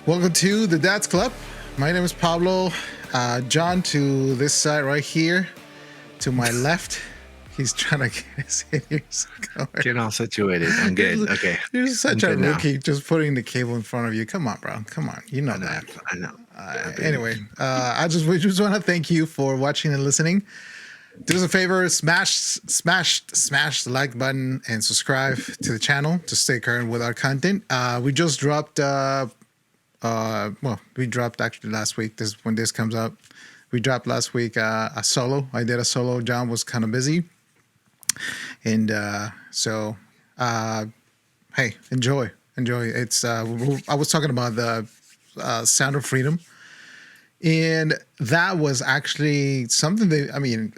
Welcome to the Dad's Club. My name is Pablo. John to this side right here, to my left. He's trying to get his ears going. Get all situated. I'm good. Okay. You're such a rookie just putting the cable in front of you. Come on, bro. Come on. You know that. I know. Anyway, we just want to thank you for watching and listening. Do us a favor, smash the like button and subscribe to the channel to stay current with our content. We just dropped we dropped actually last week. This when this comes up. We dropped last week a solo. I did a solo. John was kind of busy. And hey, enjoy. It's I was talking about the Sound of Freedom. And that was actually something that, I mean,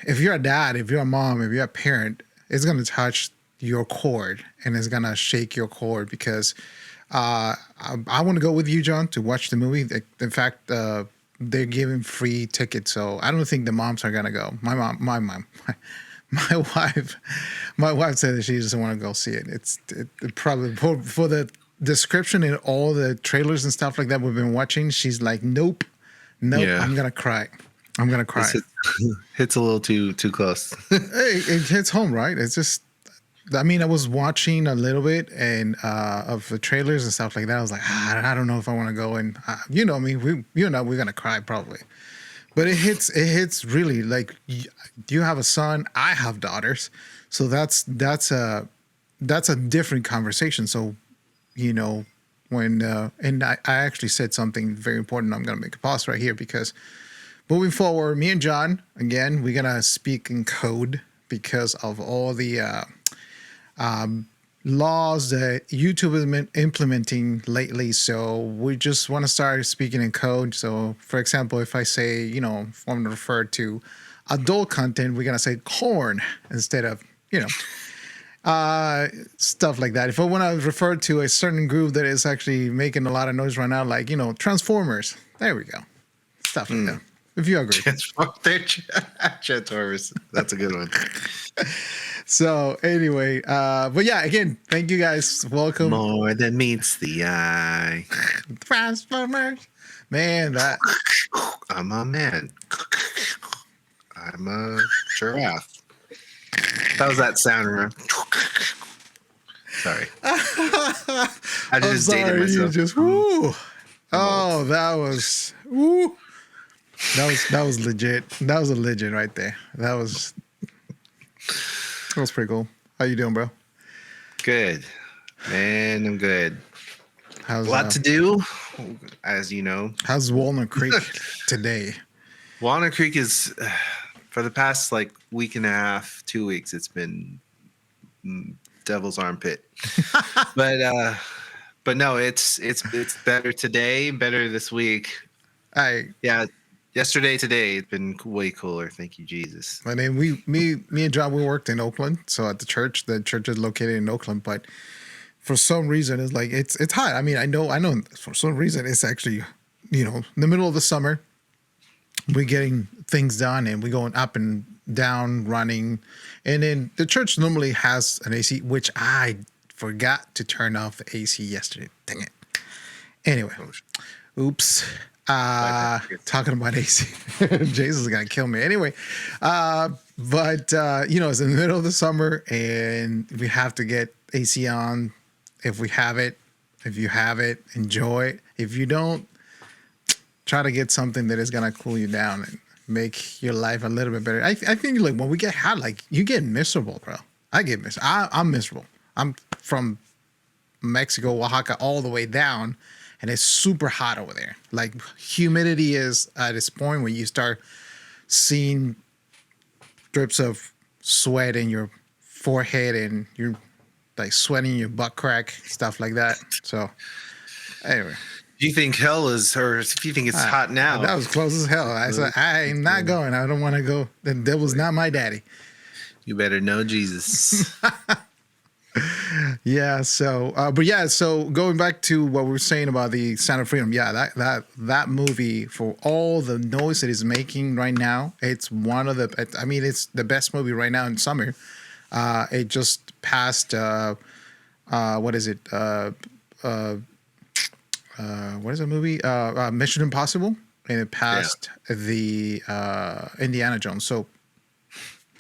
if you're a dad, if you're a mom, if you're a parent, it's going to touch your chord and it's going to shake your chord because I want to go with you, John, to watch the movie. In fact, they're giving free tickets, so I don't think the moms are going to go. My wife said that she doesn't want to go see it. It probably for the description and all the trailers and stuff like that we've been watching, she's like, nope, yeah. I'm gonna cry. Hits a little too close. Hey, it hits home, right? It's just, I mean, I was watching a little bit and of the trailers and stuff like that. I was like, I don't know if I want to go. And you know me, we're gonna cry probably. But it hits really, like, you have a son, I have daughters, so that's a different conversation. So, you know, when and I actually said something very important. I'm gonna make a pause right here because moving forward, me and John, again, we're gonna speak in code because of all the laws that YouTube has been implementing lately. So we just want to start speaking in code. So for example, if I say, you know, if I'm going to refer to adult content, we're going to say corn instead of, you know, stuff like that. If I want to refer to a certain group that is actually making a lot of noise right now, like, you know, Transformers, there we go. Stuff like that. If you agree. Transformers. That's a good one. So anyway, but yeah, again, thank you guys. Welcome. More than meets the eye. Transformers. Man, that. I'm a man. I'm a giraffe. That was that sound, remember? Sorry. I just dated myself. You just, woo. Oh, that was, woo. That was legit. That was a legend right there. That was pretty cool. How you doing, bro? Good, man. I'm good. How's a lot to do, as you know. How's Walnut Creek today? Walnut Creek is for the past like week and a half, 2 weeks. It's been devil's armpit, but no, it's better today, better this week. Yesterday, today, it's been way cooler. Thank you, Jesus. I mean, me and John, we worked in Oakland, so at the church is located in Oakland, but for some reason, it's like it's hot. I mean, I know. For some reason, it's actually, you know, in the middle of the summer, we're getting things done and we're going up and down, running, and then the church normally has an AC, which I forgot to turn off the AC yesterday. Dang it. Anyway, oops. Talking about AC. Jason's gonna kill me anyway. But you know, it's in the middle of the summer and we have to get AC on. If we have it, if you have it, enjoy it. If you don't, try to get something that is gonna cool you down and make your life a little bit better. I think like when we get hot, like you get miserable, bro. I get miserable. I'm miserable. I'm from Mexico, Oaxaca, all the way down. And it's super hot over there. Like humidity is at this point where you start seeing drips of sweat in your forehead and you're like sweating your butt crack, stuff like that. So anyway. Do you think hell is, or if you think it's hot now? That was close as hell. I said, I am not going. I don't want to go. The devil's not my daddy. You better know Jesus. Yeah. So, but yeah. So going back to what we were saying about the Sound of Freedom. Yeah, that movie, for all the noise it is making right now, it's one of the. I mean, it's the best movie right now in summer. It just passed. What is it? what is the movie? Mission Impossible, and it Yeah. passed the Indiana Jones. So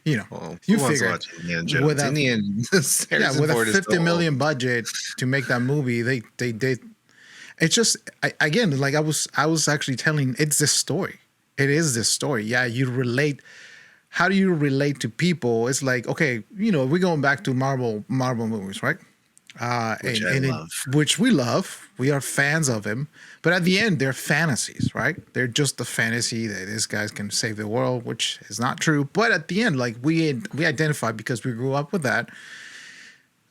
you know, Well, you who wants to figured watch Indiana with Jones? a Harrison with a Ford is so 50 old. million budget to make that movie, they did. It's just again, like I was actually telling, it's this story. It is this story. Yeah, you relate. How do you relate to people? It's like, okay, we're going back to Marvel movies, right? Which And I and it, love. which we love. We are fans of him, but at the end, they're fantasies, right? They're just a fantasy that this guy can save the world, which is not true. But at the end, like we identify because we grew up with that,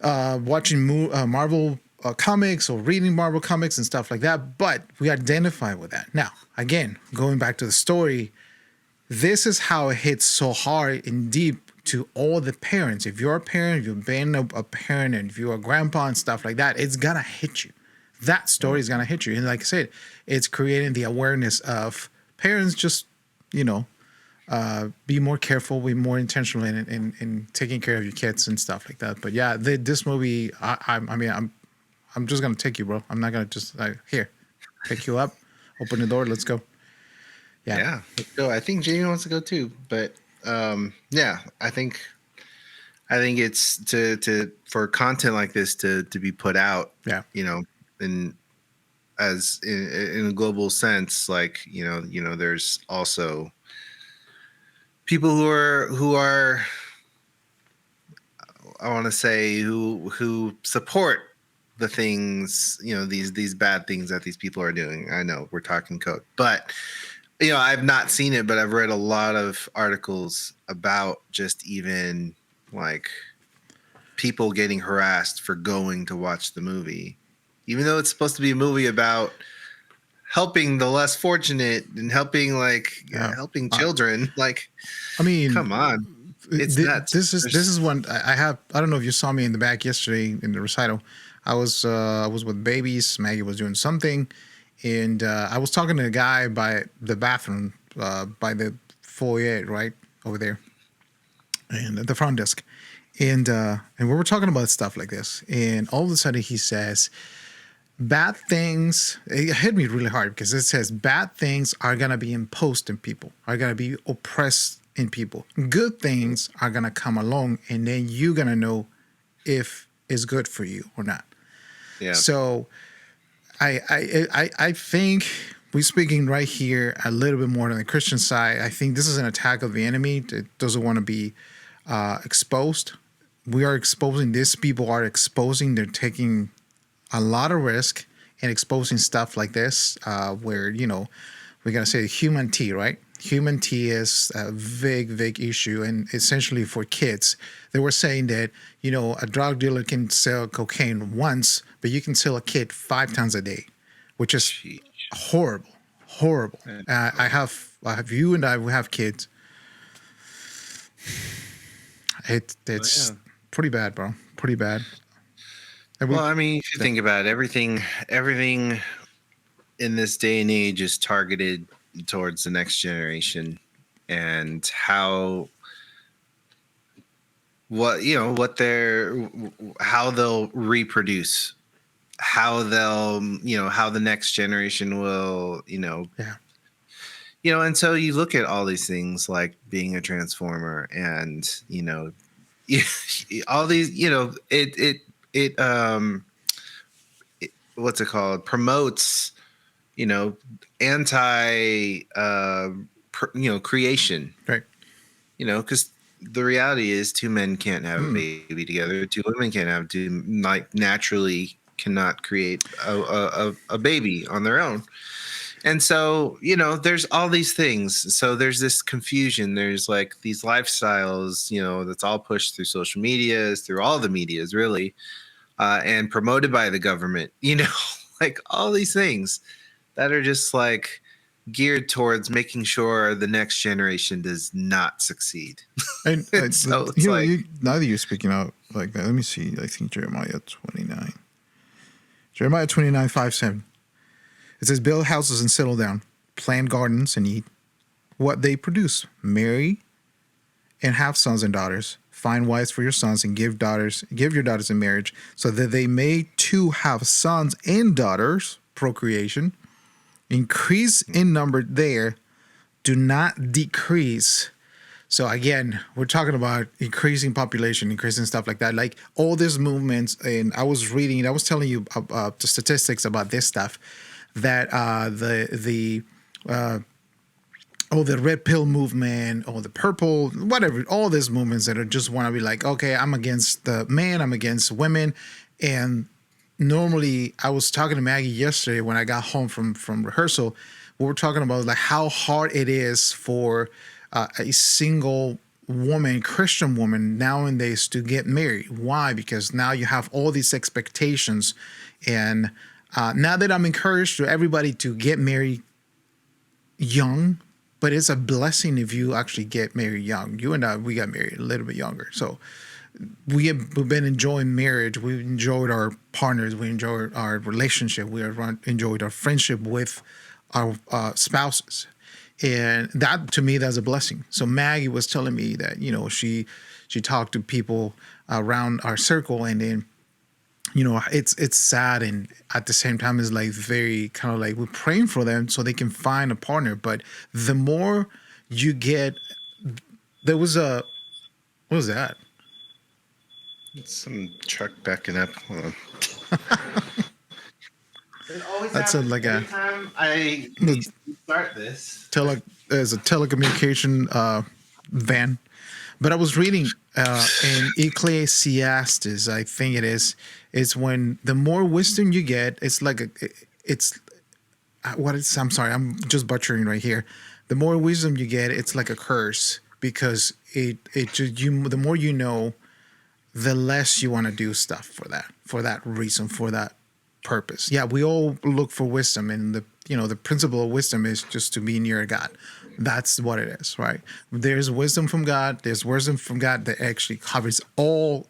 watching Marvel comics or reading Marvel comics and stuff like that. But we identify with that. Now, again, going back to the story, this is how it hits so hard and deep to all the parents. If you're a parent, if you've been a parent, and if you're a grandpa and stuff like that, it's gonna hit you. That story is gonna hit you. And like I said, it's creating the awareness of parents just, you know, be more careful, be more intentional in taking care of your kids and stuff like that. But yeah, this movie, I'm just gonna take you, bro. I'm not gonna just here, pick you up, open the door, let's go. Yeah, Yeah, let's go. I think Jamie wants to go too, but yeah, I think it's to for content like this to be put out, yeah, you know, in as in a global sense, like there's also people who are I want to say who support the things, these bad things that these people are doing. I know we're talking code, but I've not seen it, but I've read a lot of articles about just even like people getting harassed for going to watch the movie, even though it's supposed to be a movie about helping the less fortunate and helping yeah. helping Uh, children. Like, I mean, come on, it's nuts. this is one I have. I don't know if you saw me in the back yesterday in the recital. I was with babies. Maggie was doing something, and I was talking to a guy by the bathroom, by the foyer right over there, and at the front desk, and we were talking about stuff like this, and all of a sudden he says, "Bad things." It hit me really hard because it says bad things are gonna be imposed in people, are gonna be oppressed in people. Good things are gonna come along, and then you're gonna know if it's good for you or not. Yeah, So I think we're speaking right here a little bit more on the Christian side. I think this is an attack of the enemy that doesn't want to be exposed. We are exposing this. People are exposing. They're taking a lot of risk and exposing stuff like this, where we're gonna say human tea, right? Human tea is a big issue, and essentially for kids, they were saying that a drug dealer can sell cocaine once, but you can sell a kid 5 times a day, which is sheesh. horrible, horrible. I have you and I. We have kids. It's Yeah. pretty bad, bro. Pretty bad. And Well, I mean, if you think about it, everything in this day and age is targeted towards the next generation, and how they'll reproduce, how the next generation will, yeah, and so you look at all these things like being a transformer, and all these, what's it called, promotes, anti creation, right. because the reality is two men can't have a baby together, two women can't have two, like, naturally cannot create a baby on their own. And so, there's all these things. So there's this confusion. There's like these lifestyles, that's all pushed through social medias, through all the medias, really, and promoted by the government, like all these things that are just like geared towards making sure the next generation does not succeed. And And so it's like, now that you're speaking out like that, let me see. I think Jeremiah 29. Jeremiah 29:5-7. It says, build houses and settle down, plant gardens and eat what they produce. Marry and have sons and daughters. Find wives for your sons and give your daughters in marriage, so that they may too have sons and daughters. procreation, increase in number there, do not decrease. So again, we're talking about increasing population, increasing stuff like that, like all these movements. And I was telling you the statistics about this stuff, that the red pill movement or the purple, whatever, all these movements that are just want to be like, okay, I'm against the man, I'm against women. And normally I was talking to Maggie yesterday when I got home from rehearsal. We were talking about like how hard it is for a single woman, Christian woman nowadays to get married. Why? Because now you have all these expectations. And now that I'm encouraged to everybody to get married young, but it's a blessing if you actually get married young. You and I, we got married a little bit younger. So we've been enjoying marriage. We've enjoyed our partners. We enjoyed our relationship. We have enjoyed our friendship with our spouses. And that, to me, that's a blessing. So Maggie was telling me that, she talked to people around our circle, and then, it's sad, and at the same time it's like very kind of like we're praying for them so they can find a partner. But the more you get, there was a, what was that? It's some truck backing up. Hold on. It always That's happens like every time I start this. There's a telecommunication van. But I was reading in Ecclesiastes, I think it is. It's when the more wisdom you get, it's like I'm sorry, I'm just butchering right here. The more wisdom you get, it's like a curse, because the more you know, the less you want to do stuff for that reason, for that purpose. Yeah, we all look for wisdom, and the principle of wisdom is just to be near God. That's what it is, right? There's wisdom from God. There's wisdom from God that actually covers all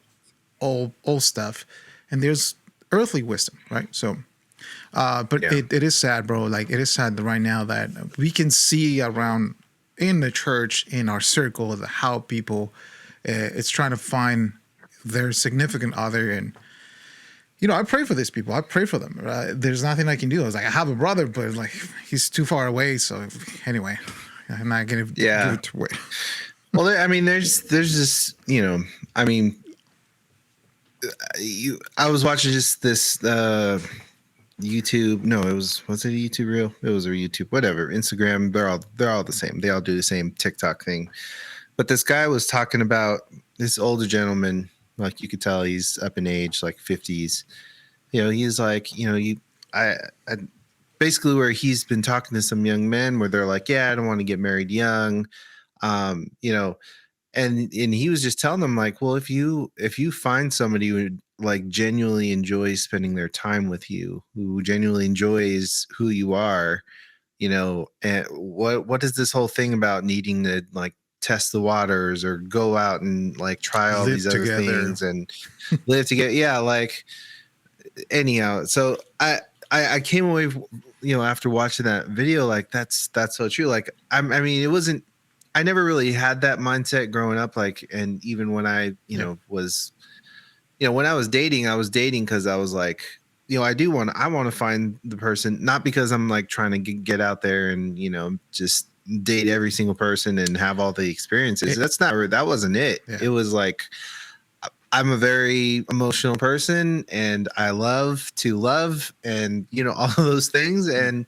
stuff, and there's earthly wisdom, right? So, but Yeah. it is sad, bro. Like, it is sad right now that we can see around in the church, in our circle, how people it's trying to find their significant other. And I pray for these people. I pray for them. There's nothing I can do. I was like, I have a brother, but like he's too far away. So anyway, I'm not gonna give it away. Well, I mean, there's just, I mean, I was watching just this YouTube. No, was it a YouTube reel? It was a YouTube, whatever. Instagram. They're all the same. They all do the same TikTok thing. But this guy was talking about this older gentleman. Like, you could tell he's up in age, like 50s. He's like, I basically, where he's been talking to some young men where they're like, yeah, I don't want to get married young. And he was just telling them, like, well, if you find somebody who like genuinely enjoys spending their time with you, who genuinely enjoys who you are, and what is this whole thing about needing to like test the waters or go out and like try all Live these other together. things and live together? Yeah, like, anyhow. So I came away, after watching that video, like that's so true. Like, I mean, it wasn't. I never really had that mindset growing up. Like, and even when I, was, when I was dating because I was like, I want to find the person, not because I'm like trying to get out there and, just date every single person and have all the experiences. That wasn't it. Yeah. It was like, I'm a very emotional person, and I love to love, and all of those things. And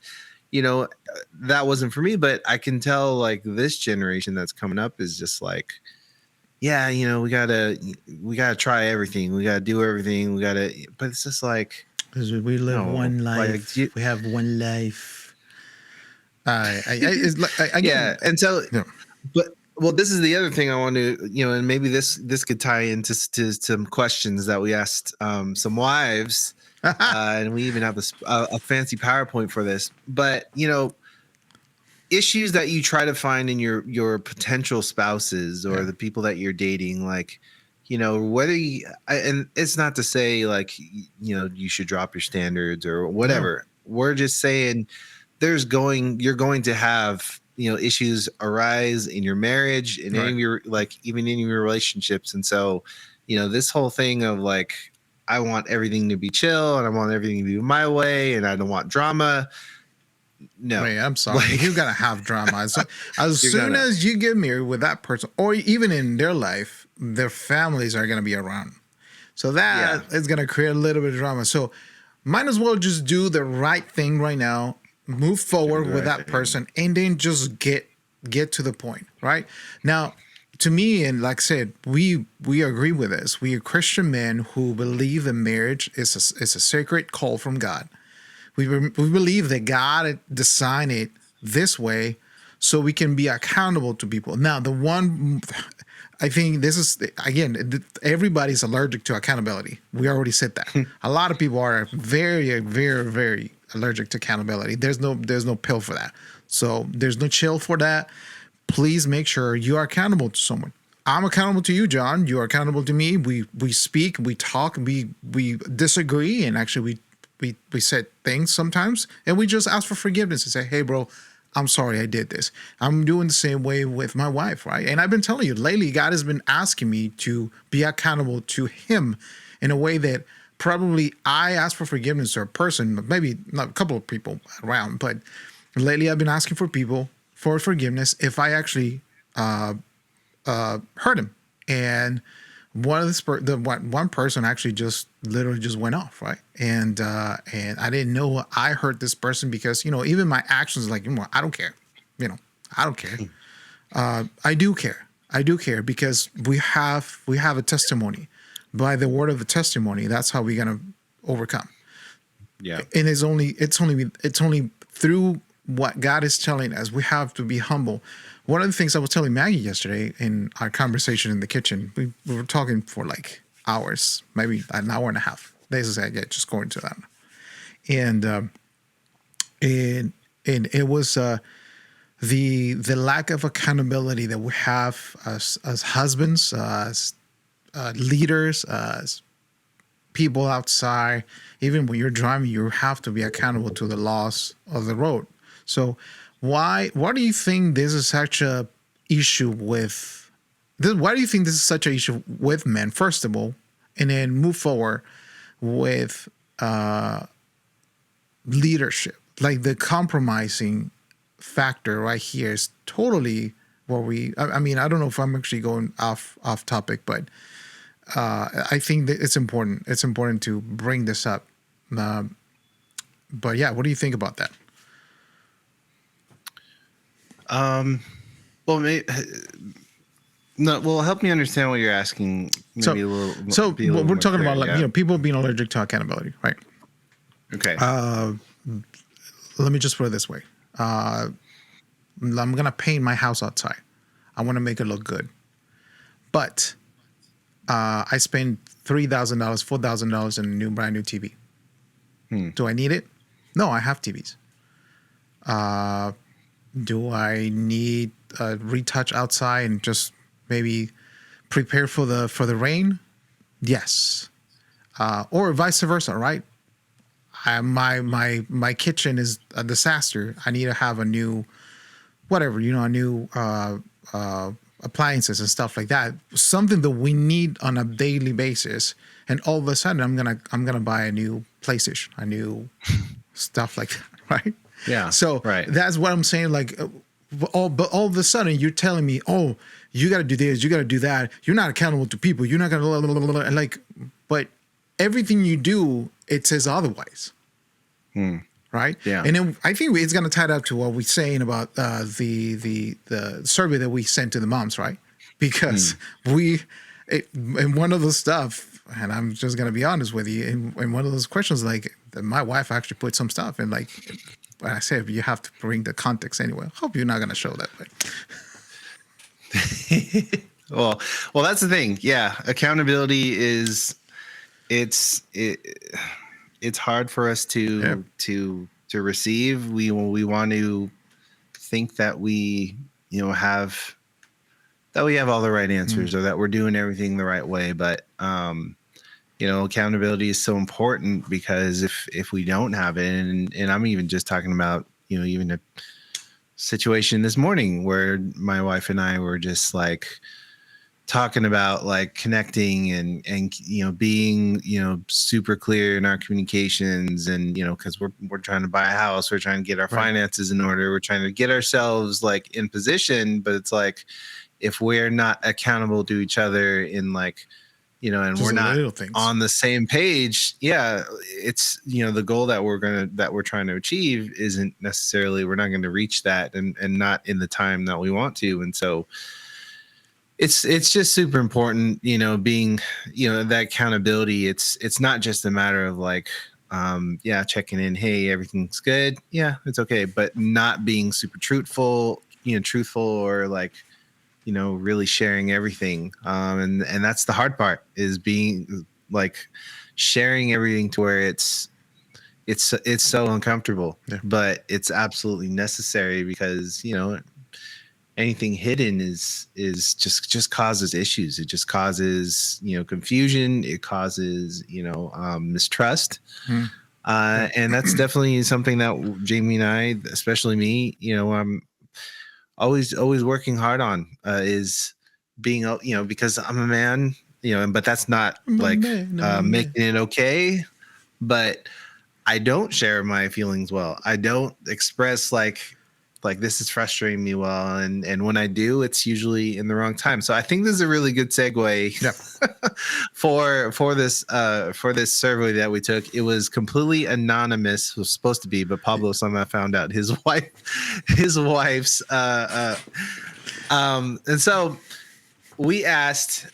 that wasn't for me. But I can tell, like, this generation that's coming up is just like, yeah, we gotta try everything, we gotta do everything, but it's just like, because we live one life. Like, we have one life. It's like, again, yeah. And so, yeah. but well, this is the other thing I want to, and maybe this could tie into to some questions that we asked some wives, and we even have a fancy PowerPoint for this. But issues that you try to find in your potential spouses or the people that you're dating, like, whether and it's not to say like you should drop your standards or whatever. No. We're just saying you're going to have issues arise in your marriage, in any of your, like, even in your relationships. And so this whole thing of like I want everything to be chill and I want everything to be my way and I don't want drama. No, Wait, I'm sorry. Like, You're gonna have drama. So as You're soon gonna. as you get married with that person, or even in their life, their families are gonna be around. So that Yeah. is gonna create a little bit of drama. So might as well just do the right thing right now, move forward the with right that thing. person, and then just get to the point. Right now, to me, and like I said, we agree with this. We are Christian men who believe that marriage is a sacred call from God. We believe that God designed it this way so we can be accountable to people. Now, the one, I think this is, again, everybody's allergic to accountability. We already said that. A lot of people are very, very, very allergic to accountability. There's no pill for that. So there's no chill for that. Please make sure you are accountable to someone. I'm accountable to you, John. You are accountable to me. We speak, we talk, we disagree, and actually we said things sometimes, and we just ask for forgiveness and say, "Hey, bro, I'm sorry I did this." I'm doing the same way with my wife, right? And I've been telling you lately, God has been asking me to be accountable to Him in a way that probably I ask for forgiveness to a person, maybe not a couple of people around, but lately I've been asking for people for forgiveness if I actually hurt him. And one of one person actually just literally just went off, right? And I didn't know I hurt this person because even my actions, like, I don't care, I don't care. I do care. I do care because we have a testimony. By the word of the testimony, that's how we're gonna overcome. Yeah. And it's only through what God is telling us. We have to be humble. One of the things I was telling Maggie yesterday in our conversation in the kitchen, we were talking for like hours, maybe an hour and a half. This is just going to that, and it was the lack of accountability that we have as husbands, as leaders, as people outside. Even when you're driving, you have to be accountable to the laws of the road. So why do you think this is such a issue with this? Why do you think this is such an issue with men, first of all, and then move forward with leadership? Like the compromising factor right here is totally where I mean, I don't know if I'm actually going off topic, but I think that it's important. It's important to bring this up. But yeah, what do you think about that? Well, no. Well, help me understand what you're asking. Maybe a little. So be a little we're more talking clear, about, like, yeah. people being allergic to accountability, right? Okay. Let me just put it this way. I'm gonna paint my house outside. I want to make it look good, but I spend $3,000, $4,000 in a brand new TV. Do I need it? No, I have TVs. Do I need a retouch outside and just maybe prepare for the rain? Yes. Or vice versa, right? My kitchen is a disaster. I need to have a new whatever, a new appliances and stuff like that. Something that we need on a daily basis. And all of a sudden, I'm gonna buy a new PlayStation, a new stuff like that, right? Yeah. So right. that's what I'm saying. Like, but all of a sudden, you're telling me, oh, you got to do this, you got to do that. You're not accountable to people. You're not gonna like, but everything you do, it says otherwise. Right? Yeah. And then I think it's going to tie it up to what we're saying about the survey that we sent to the moms, right? Because in one of those stuff, and I'm just going to be honest with you, in one of those questions, like, my wife actually put some stuff in, like, I said, you have to bring the context anyway. Hope you're not going to show that, but well, that's the thing. Yeah. Accountability is, it's hard for us to receive. We want to think that we have all the right answers or that we're doing everything the right way, but accountability is so important because if we don't have it, and I'm even just talking about even a situation this morning where my wife and I were just like talking about like connecting and being super clear in our communications, and because we're trying to buy a house, we're trying to get our finances in order, we're trying to get ourselves like in position, but it's like if we're not accountable to each other in like and Just we're not things. on the same page, it's the goal that we're trying to achieve isn't necessarily, we're not going to reach that, and not in the time that we want to. And so it's just super important, being that accountability. It's not just a matter of like checking in, hey, everything's good, it's okay, but not being super truthful or like really sharing everything. And that's the hard part, is being like sharing everything to where it's so uncomfortable, but it's absolutely necessary, because anything hidden is just causes issues. It just causes confusion. It causes mistrust. And that's definitely something that Jamie and I, especially me, I'm always working hard on, is being because I'm a man, but that's not like making it okay. But I don't share my feelings well. I don't express like this is frustrating me well, and when I do, it's usually in the wrong time. So I think this is a really good segue for this survey that we took. It was completely anonymous. It was supposed to be, but Pablo somehow found out his wife's and so we asked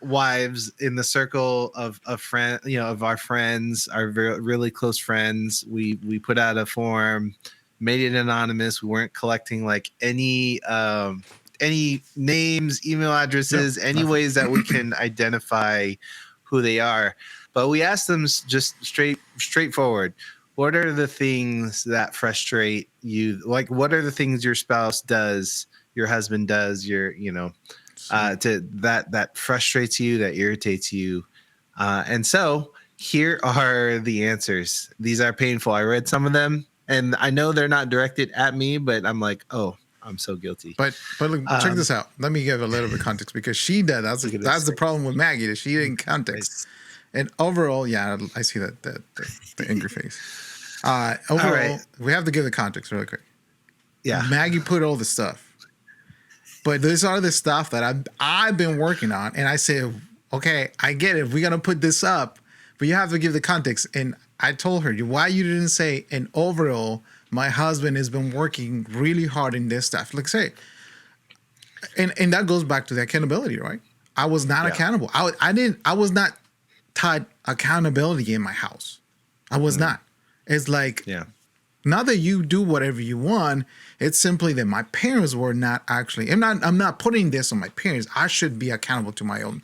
wives in the circle of friend, of our friends, our really close friends. We put out a form, made it anonymous. We weren't collecting like any names, email addresses, any ways that we can identify who they are. But we asked them just straightforward. What are the things that frustrate you? Like, what are the things your spouse does, your husband does, that frustrates you, that irritates you? And so here are the answers. These are painful. I read some of them, and I know they're not directed at me, but I'm like, oh, I'm so guilty. But look, check this out. Let me give a little bit of context, because she did. That's the problem with Maggie, that she didn't context. And overall, I see that the angry face. Overall, we have to give the context really quick. Yeah, Maggie put all the stuff, but these are the stuff that I've been working on, and I said, okay, I get it. We're gonna put this up, but you have to give the context. And I told her, why you didn't say, and overall, my husband has been working really hard in this stuff. Like, say, and that goes back to the accountability, right? I was not accountable. I was not taught accountability in my house. I was not. It's like, not that you do whatever you want. It's simply that my parents were not actually. I'm not putting this on my parents. I should be accountable to my own,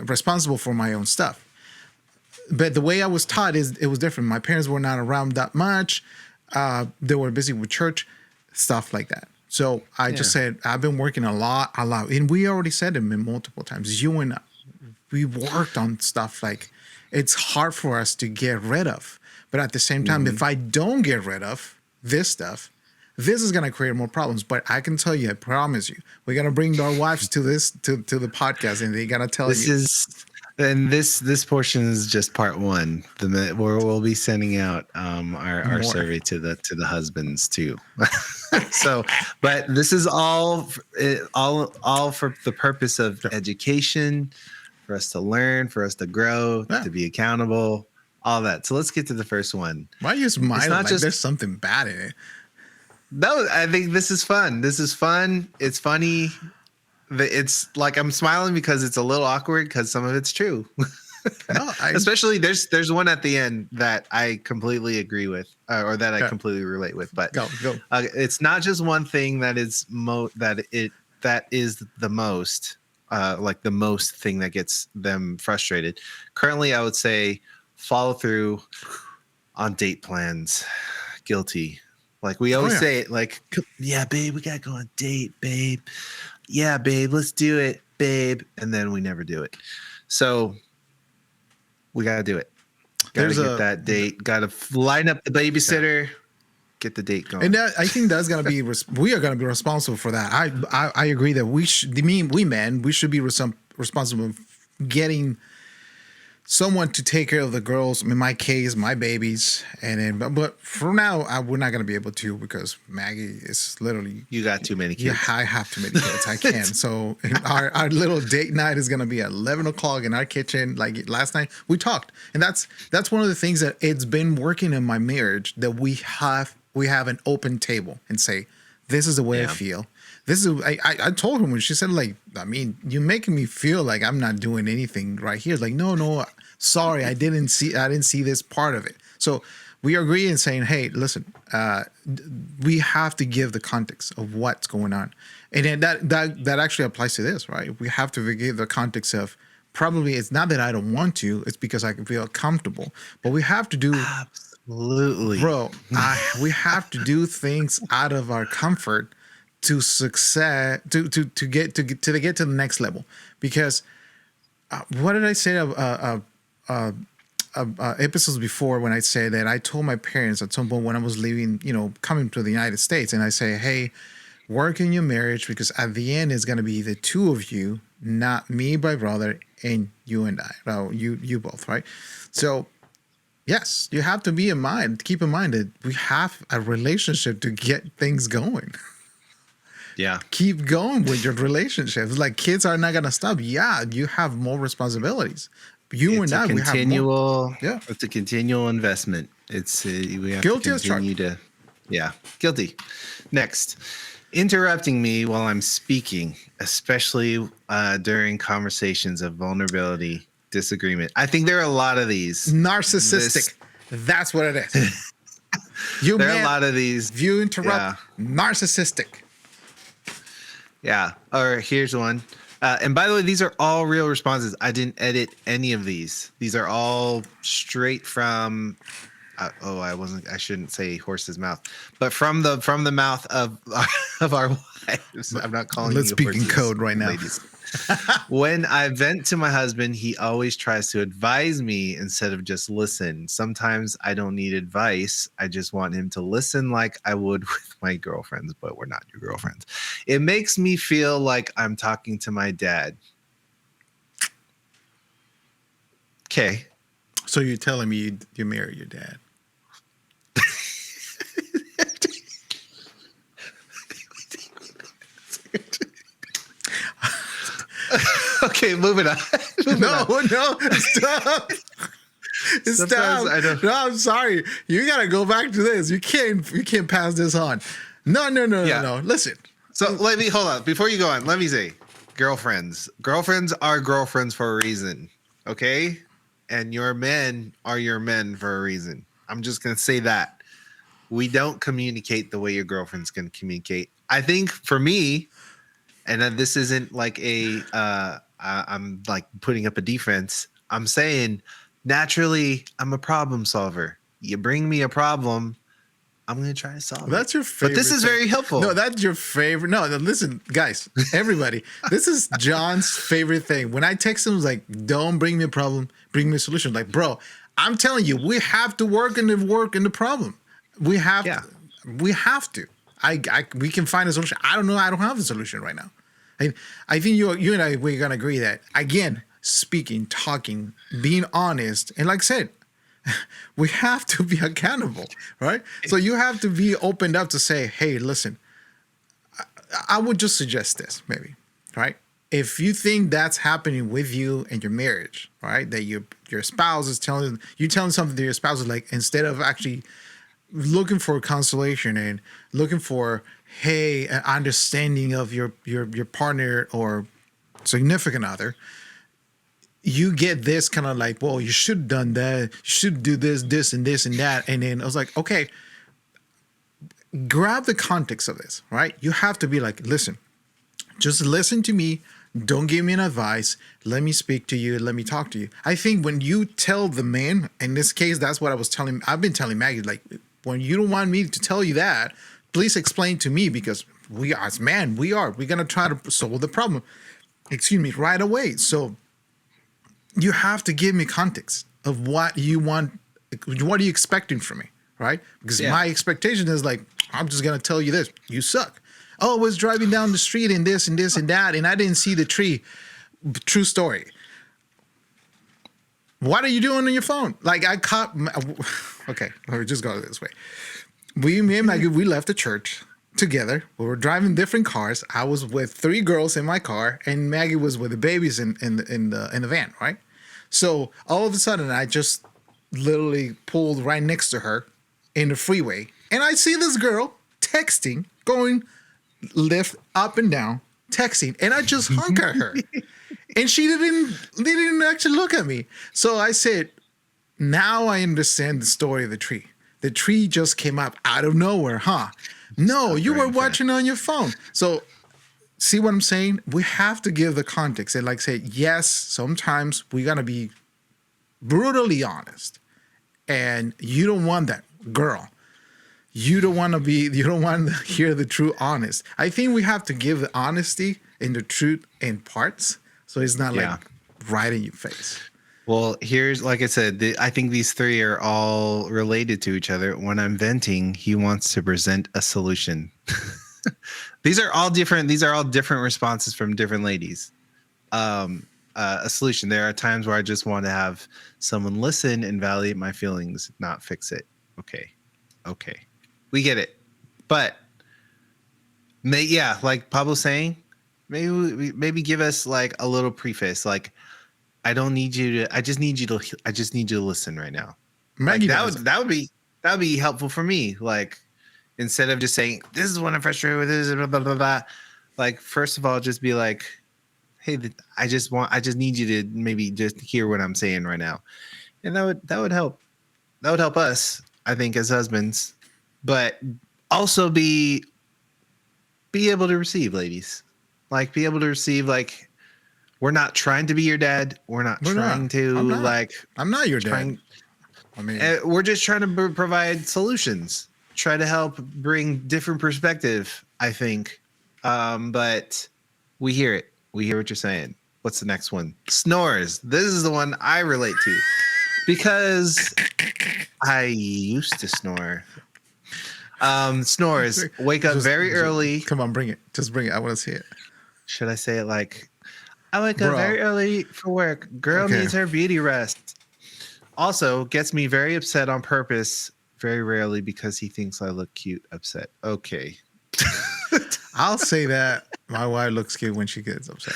responsible for my own stuff. But the way I was taught it was different. My parents were not around that much. They were busy with church, stuff like that. So I just said, I've been working a lot. And we already said it multiple times. You and I, we worked on stuff like it's hard for us to get rid of. But at the same time, if I don't get rid of this stuff, this is going to create more problems. But I can tell you, I promise you, we're going to bring our wives to the podcast, and they're going to tell you. This portion is just part one. Where we'll be sending out our survey to the husbands too. So, but this is all for the purpose of education, for us to learn, for us to grow, to be accountable, all that. So let's get to the first one. Why are you smiling? Like there's something bad in it. No, I think this is fun. This is fun. It's funny. It's like I'm smiling because it's a little awkward, because some of it's true. No, especially there's one at the end that I completely agree with, or that I completely relate with. But go. It's not just one thing that is that is the most like the most thing that gets them frustrated. Currently, I would say follow through on date plans. Guilty. Like we always say it, like, yeah, babe, we gotta go on a date, babe. Yeah, babe, let's do it, babe. And then we never do it. So we gotta do it. Gotta get that date. Gotta line up the babysitter. Get the date going. And that, I think that's gonna be we are gonna be responsible for that. I agree that we should be responsible for getting someone to take care of the girls. In my case, my babies, and then but for now, we're not gonna be able to because Maggie is literally. You got too many kids. Yeah, I have too many kids. I can't. So our little date night is gonna be at 11 o'clock in our kitchen. Like last night, we talked, and that's one of the things that it's been working in my marriage, that we have an open table and say, this is the way I feel. This is I told her when she said, like, I mean, you're making me feel like I'm not doing anything right here. Like, no, sorry, I didn't see this part of it. So we agree in saying, hey, listen, we have to give the context of what's going on. And then that actually applies to this, right? We have to give the context of, probably it's not that I don't want to, it's because I can feel comfortable. But we have to do Absolutely. Bro, we have to do things out of our comfort to success, to get to the next level. Because what did I say episodes before, when I say that I told my parents at some point when I was leaving, coming to the United States, and I say, hey, work in your marriage, because at the end it's going to be the two of you, not me, my brother, and you and I. Well, you both, right? So yes, you have to keep in mind that we have a relationship to get things going. Yeah. Keep going with your relationships. Like, kids are not going to stop. Yeah, you have more responsibilities. We have more. Yeah. It's a continual investment. It's we have Guilty to as charged. continue to. Yeah, guilty. Next, interrupting me while I'm speaking, especially during conversations of vulnerability, disagreement. I think there are a lot of these. Narcissistic. That's what it is. There are a lot of these. If you interrupt, narcissistic. Yeah. Or here's one. And by the way, these are all real responses. I didn't edit any of these. These are all straight from. I shouldn't say horse's mouth, but from the mouth of our wives. I'm not calling. Let's you speak in horses, code right now. ladies. When I vent to my husband, he always tries to advise me instead of just listen. Sometimes I don't need advice. I just want him to listen like I would with my girlfriends, but we're not your girlfriends. It makes me feel like I'm talking to my dad. Okay. So you're telling me you marry your dad? Okay, moving on. No, stop. Stop. No, I'm sorry. You gotta go back to this. You can't pass this on. No. Listen. So let me hold on. Before you go on, let me say, girlfriends. Girlfriends are girlfriends for a reason. Okay? And your men are your men for a reason. I'm just gonna say that. We don't communicate the way your girlfriend's gonna communicate. I think for me, and then this isn't like I'm like putting up a defense. I'm saying naturally I'm a problem solver. You bring me a problem, I'm going to try to solve it. That's your favorite. But this is very helpful. No, that's your favorite. No, listen, guys, everybody. This is John's favorite thing. When I text him, like, don't bring me a problem, bring me a solution. Like, bro, I'm telling you, we have to work in the problem. We have to. We can find a solution. I don't know. I don't have the solution right now. I think you and I, we're going to agree that, again, speaking, talking, being honest, and like I said, we have to be accountable, right? So you have to be opened up to say, hey, listen, I would just suggest this, maybe, right? If you think that's happening with you and your marriage, right, that your spouse is telling something to your spouse, is like, instead of actually looking for consolation and looking for, hey, an understanding of your partner or significant other, you get this kind of like, well, you should have done that. You should do this, and this, and that. And then I was like, okay, grab the context of this, right? You have to be like, listen, just listen to me. Don't give me an advice. Let me speak to you. Let me talk to you. I think when you tell the man, in this case, that's what I've been telling Maggie, like, when you don't want me to tell you that, please explain to me, because we're going to try to solve the problem, right away. So you have to give me context of what you want. What are you expecting from me, right? Because Yeah. my expectation is like, I'm just gonna tell you this: you suck. Oh, I was driving down the street and this and this and that, and I didn't see the tree. True story. What are you doing on your phone? Like I caught. Okay, let me just go this way. Me and Maggie, we left the church together. We were driving different cars. I was with 3 girls in my car, and Maggie was with the babies in the van, right? So all of a sudden, I just literally pulled right next to her in the freeway, and I see this girl texting, going lift up and down, texting, and I just honk at her, and she didn't actually look at me. So I said, now I understand the story of the tree. The tree just came up out of nowhere, huh? No, you were watching on your phone. So see what I'm saying? We have to give the context and like say, yes, sometimes we gotta be brutally honest. And you don't want that, girl. You don't want to hear the true honest. I think we have to give the honesty and the truth in parts. So it's not like right in your face. Well, here's, like I said, I think these 3 are all related to each other. When I'm venting, he wants to present a solution. These are all different responses from different ladies. A solution. There are times where I just want to have someone listen and validate my feelings, not fix it. Okay. We get it. But like Pablo's saying, maybe give us like a little preface, like, I just need you to listen right now. Maggie, like, that would be helpful for me. Like, instead of just saying, this is what I'm frustrated with, this is blah, blah, blah, blah. Like, first of all, just be like, hey, I just need you to maybe just hear what I'm saying right now. And that would help. That would help us, I think, as husbands, but also be able to receive, ladies. Like, be able to receive, like, we're not trying to be your dad. I'm not your dad. I mean, we're just trying to provide solutions, try to help bring different perspective, I think. But we hear it. We hear what you're saying. What's the next one? Snores. This is the one I relate to because I used to snore. Snores. Wake up very early. Come on, bring it. Just bring it. I want to see it. Should I say it like, I wake up very early for work. Girl needs her beauty rest. Also gets me very upset on purpose, very rarely because he thinks I look cute upset. Okay. I'll say that my wife looks cute when she gets upset.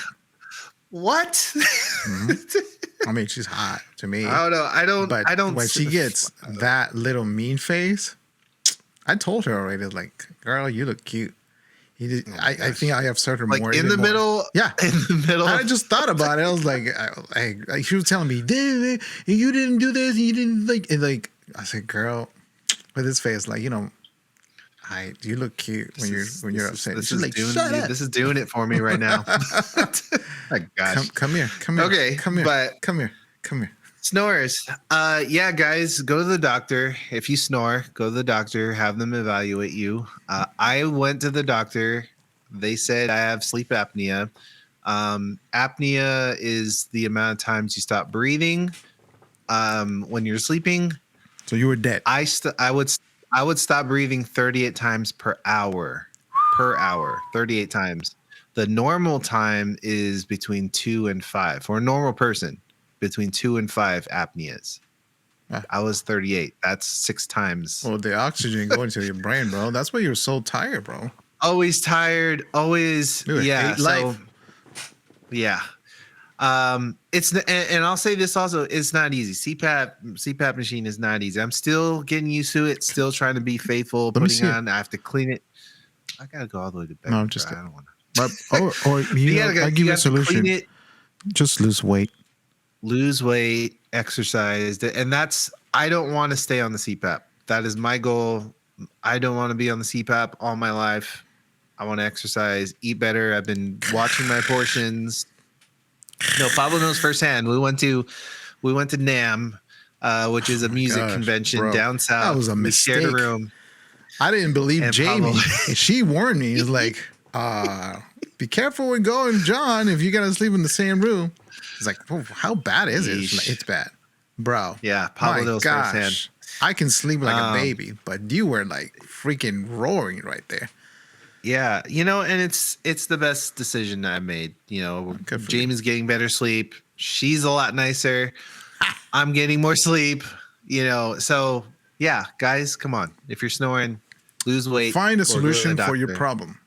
What? Mm-hmm. I mean, she's hot to me. I don't know. But when she gets that little mean face, I told her already, like, girl, you look cute. I think I have certain like more in the more. middle. Yeah, in the middle. I just thought about it. I was like, she was telling me, you didn't do this. You didn't like. I said, girl, with his face, like, you look cute when you're upset. This She's is like, doing shut up. This is doing it for me right now. My gosh. Come here. Okay, come here. but come here. Snores. Yeah, guys, go to the doctor. If you snore, go to the doctor. Have them evaluate you. I went to the doctor. They said I have sleep apnea. Apnea is the amount of times you stop breathing when you're sleeping. So you were dead. I would stop breathing 38 times per hour. 38 times. The normal time is between 2 and 5 for a normal person. Between 2 and 5 apneas. I was 38. That's 6 times. Well, the oxygen going to your brain, bro. That's why you're so tired, bro. Always tired. Always. Dude, Yeah. hate life. Yeah. It's and I'll say this also. It's not easy. CPAP machine is not easy. I'm still getting used to it. Still trying to be faithful. Let me putting see on. I have to clean it. I gotta go all the way to bed. No, I'm just. I don't want to. Or I give you a solution. Clean it. Just lose weight. Lose weight, exercise, and I don't want to stay on the CPAP. That is my goal. I don't want to be on the CPAP all my life. I want to exercise, eat better. I've been watching my portions. No, Pablo knows firsthand. We went to NAM, which is a music convention down south. That was a mistake. We shared a room. I didn't believe And Jamie. Pablo, she warned me. It's like, be careful when going, John, if you're going to sleep in the same room. It's like, oh, how bad is it? It's bad, bro. Yeah, Pablo knows firsthand. I can sleep like a Um, baby, but you were like freaking roaring right there. Yeah, and it's the best decision I made. Good for you. Jamie's getting better sleep. She's a lot nicer. I'm getting more sleep. So yeah, guys, come on. If you're snoring, lose weight Find a or go to the solution for your doctor. problem.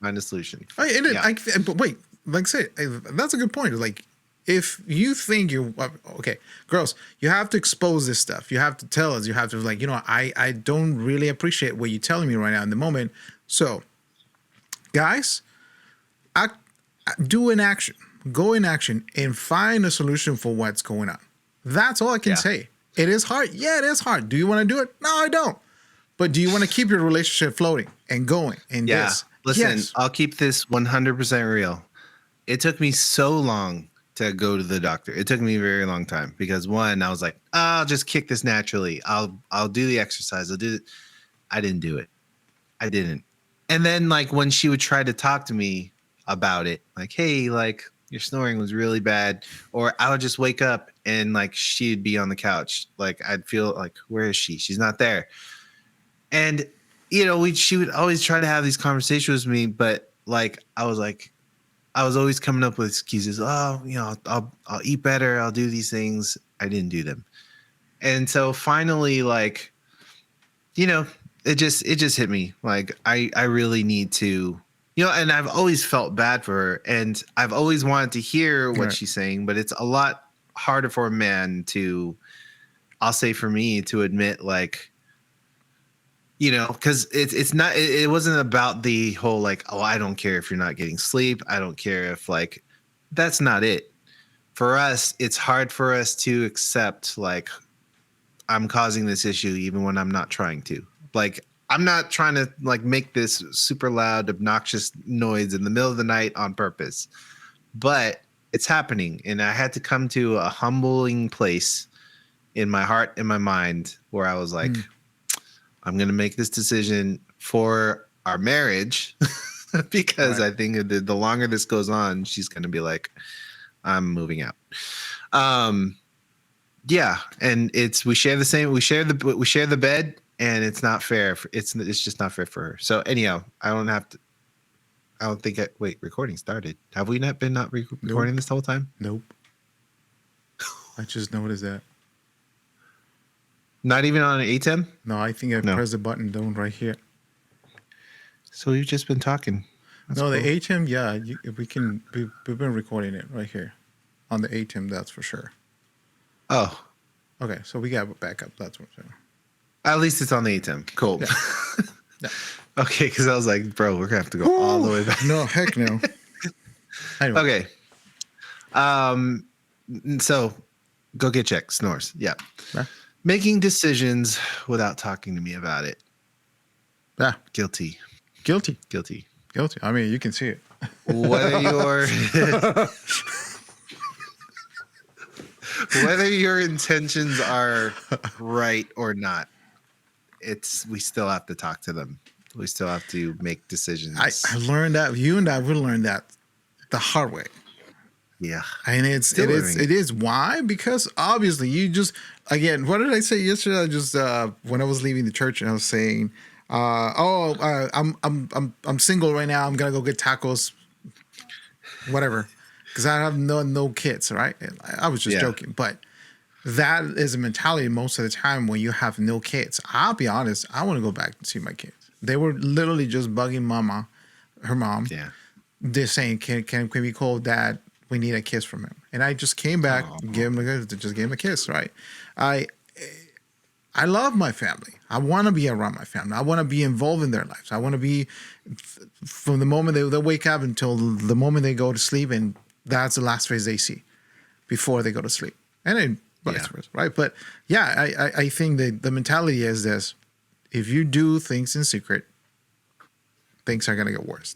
Find a solution. I, Yeah. but wait, like I say, that's a good point. Like, if you think you okay, girls, you have to expose this stuff. You have to tell us. You have to like, I don't really appreciate what you're telling me right now in the moment. So, guys, do an action, go in action, and find a solution for what's going on. That's all I can Yeah. say. It is hard. Yeah, it is hard. Do you want to do it? No, I don't. But do you want to keep your relationship floating and going? And Yeah. this, Listen, yes. I'll keep this 100% real. It took me so long to go to the doctor. It took me a very long time because one, I was like, I'll just kick this naturally. I'll do the exercise. I'll do it. I didn't do it. I didn't. And then like when she would try to talk to me about it, like, hey, like your snoring was really bad, or I would just wake up and like she'd be on the couch. Like I'd feel like, where is she? She's not there. And she would always try to have these conversations with me, but like I was always coming up with excuses. Oh, I'll eat better. I'll do these things. I didn't do them. And so finally, like, it just hit me. Like I really need to, and I've always felt bad for her, and I've always wanted to hear what Right. she's saying, but it's a lot harder for a man to, I'll say for me, to admit like, because it's not, it wasn't about the whole like, oh, I don't care if you're not getting sleep. I don't care if like, that's not it. For us, it's hard for us to accept like I'm causing this issue even when I'm not trying to. Like I'm not trying to like make this super loud, obnoxious noise in the middle of the night on purpose, but it's happening. And I had to come to a humbling place in my heart and my mind where I was like, I'm going to make this decision for our marriage because Right. I think the longer this goes on, she's going to be like, I'm moving out. Yeah. And we share the bed, and it's not fair. It's just not fair for her. So anyhow, wait, recording started. Have we not been recording this whole time? Nope. I just noticed that. Not even on an ATEM? No, I think I No. pressed the button down right here. So we've just been talking. That's no, cool. the ATEM, yeah, we've been recording it right here on the ATEM, that's for sure. Oh, Okay, so we got backup. That's what I'm saying. at least it's on the ATEM. Cool. Yeah. Yeah. Okay, because I was like, bro, we're gonna have to go all the way back. No, heck no. Anyway, Okay. So go get checked. Snores. Yeah. Yeah. Making decisions without talking to me about it. yeah, Guilty. guilty. I mean, you can see it. Whether your intentions are right or not, we still have to talk to them. We still have to make decisions. I learned that. You and I will learn that the hard way. Yeah. And it learning. is why? Because obviously you just, again, what did I say yesterday? I just when I was leaving the church and I was saying, I'm single right now. I'm gonna go get tacos, whatever, because I have no kids, right? And I was just Yeah. joking, but that is a mentality most of the time when you have no kids. I'll be honest, I want to go back and see my kids. They were literally just bugging her mom. Yeah. They're saying, can we call dad? We need a kiss from him. And I just came back, gave him a kiss, right? I love my family. I want to be around my family. I want to be involved in their lives. I want to be from the moment they wake up until the moment they go to sleep, and that's the last face they see before they go to sleep. And then vice versa, right? But yeah, I think that the mentality is this: if you do things in secret, things are gonna get worse.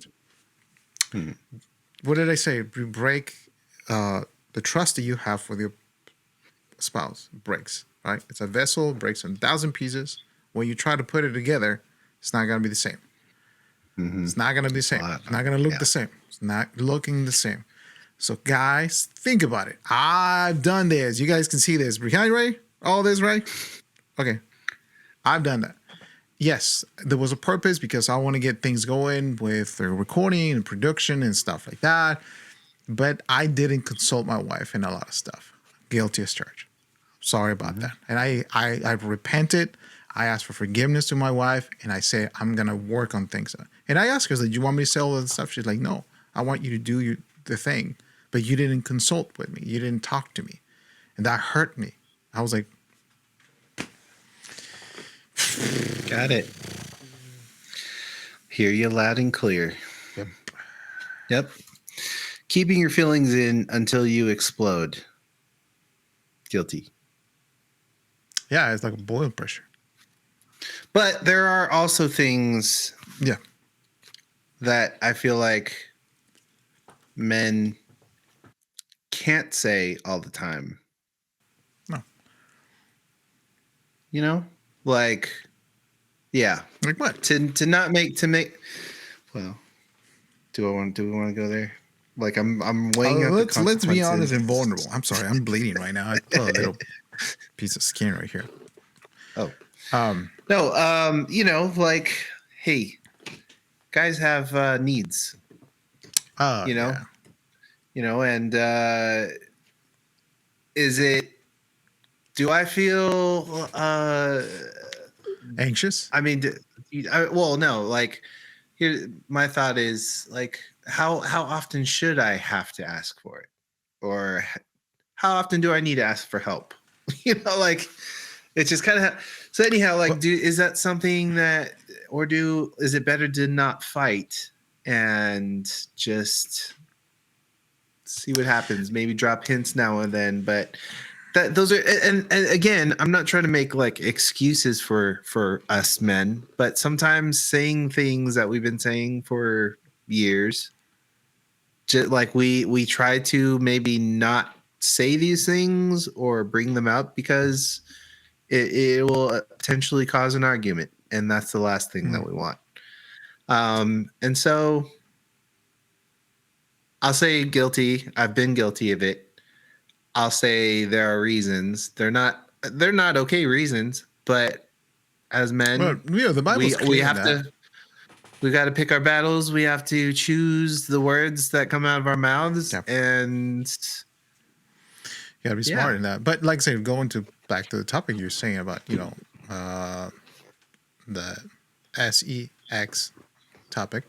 What did I say? You break the trust that you have with your spouse breaks, right? It's a vessel, breaks in 1,000 pieces. When you try to put it together, it's not going to be the same. It's not going to be the same. It's not going to look the same. It's not looking the same. So guys, think about it. I've done this. You guys can see this. Behind Ray? All this, Ray? Okay. I've done that. Yes, there was a purpose because I want to get things going with the recording and production and stuff like that. But I didn't consult my wife in a lot of stuff. Guilty as charged. Sorry about that. And I repented. I asked for forgiveness to my wife, and I say I'm gonna work on things. And I asked her, "Do you want me to say all of the stuff?" She's like, "No, I want you to do the thing, but you didn't consult with me. You didn't talk to me, and that hurt me." I was like, Got it. Hear you loud and clear. "Yep." Yep. Keeping your feelings in until you explode. Guilty. Yeah, it's like a boil pressure. But there are also things Yeah. that I feel like men can't say all the time. No. You know? Like, yeah. Like what? To not make well, do we want to go there? Like I'm weighing out the Let's be honest consequences. and vulnerable. I'm sorry, I'm bleeding right now. I got a little piece of skin right here. Oh. Um, No, you know, like, hey, guys have needs, you know, yeah. And do I feel, Anxious? I mean, well, no, like, here, my thought is, like, how often should I have to ask for it? Or how often do I need to ask for help? You know, like, it's just kind of, so anyhow, like, is that something that, is it better to not fight and just see what happens? Maybe drop hints now and then, but those are, and again, I'm not trying to make like excuses for us men, but sometimes saying things that we've been saying for years, just like we try to maybe not say these things or bring them up because it will potentially cause an argument, and that's the last thing that we want. And so I'll say guilty. I've been guilty of it. I'll say there are reasons. They're not okay reasons, but as men, Well, yeah, the Bible's we clear have on that. we got to pick our battles. We have to choose the words that come out of our mouths, Yep. and You gotta be smart in that. But like I said, going back to the topic you're saying about, the sex topic.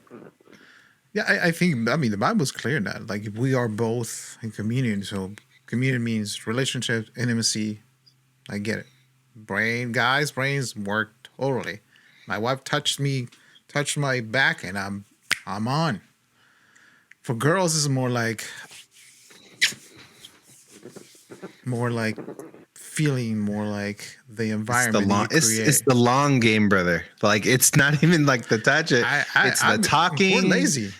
Yeah, I think, I mean, the Bible's clear in that. Like, if we are both in communion, so communion means relationship, intimacy. I get it. Guys' brains work totally. My wife touched my back, and I'm on. For girls, it's more like feeling, more like the environment you create. it's the long game, brother. Like, it's not even like the touch it. It's the talking. We're lazy.